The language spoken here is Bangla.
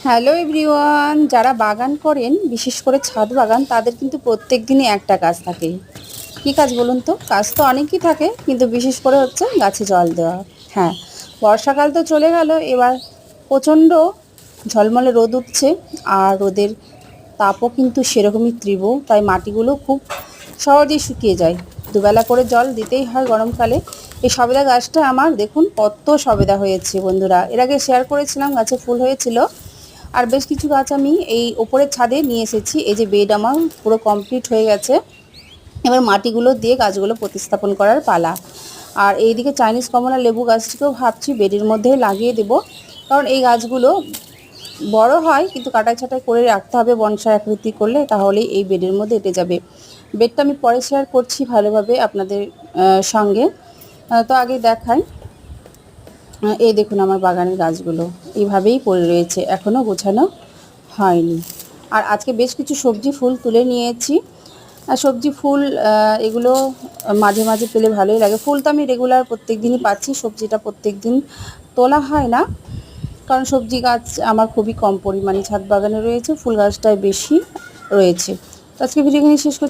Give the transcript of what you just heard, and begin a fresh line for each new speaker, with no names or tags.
হ্যালো এভরিওয়ান, যারা বাগান করেন বিশেষ করে ছাদ বাগান তাদের কিন্তু প্রত্যেক দিনই একটা কাজ থাকে। কী কাজ বলুন তো? কাজ তো অনেকই থাকে, কিন্তু বিশেষ করে হচ্ছে গাছে জল দেওয়া। হ্যাঁ, বর্ষাকাল তো চলে গেল, এবার প্রচণ্ড ঝলমলে রোদ উঠছে। আর রোদের তাপও কিন্তু সেরকমই তীব্র, তাই মাটিগুলো খুব সহজেই শুকিয়ে যায়। দুবেলা করে জল দিতেই হয় গরমকালে। এই সবেদা গাছটা আমার দেখুন কত সবেদা হয়েছে বন্ধুরা, এর আগে শেয়ার করেছিলাম, গাছে ফুল হয়েছিল। আর বেশ কিছু গাছ আমি এই ওপরের ছাদে নিয়ে এসেছি। এই যে বেড আমার পুরো কমপ্লিট হয়ে গেছে, এবার মাটিগুলো দিয়ে গাছগুলো প্রতিস্থাপন করার পালা। আর এইদিকে চাইনিজ কমলা লেবু গাছটিকেও ভাবছি বেডের মধ্যে লাগিয়ে দেব, কারণ এই গাছগুলো বড় হয় কিন্তু কাটাই ছাঁটাই করে রাখতে হবে বনসাই আকৃতি করলে, তাহলেই এই বেডের মধ্যে এঁটে যাবে। বেডটা আমি পরে শেয়ার করছি ভালোভাবে আপনাদের সঙ্গে। তো আগে দেখাই, এই দেখুন আমার বাগানের গাছগুলো এইভাবেই পড়ে রয়েছে, এখনও গোছানো হয়নি। আর আজকে বেশ কিছু সবজি ফুল তুলে নিয়েছি। আর সবজি ফুল এগুলো মাঝে মাঝে পেলে ভালোই লাগে। ফুল তো আমি রেগুলার প্রত্যেক দিনই পাচ্ছি, সবজিটা প্রত্যেক দিন তোলা হয় না, কারণ সবজি গাছ আমার খুবই কম পরিমাণে ছাদ বাগানে রয়েছে, ফুল গাছটাই বেশি রয়েছে। তো আজকে ভিডিওখানি শেষ করছি।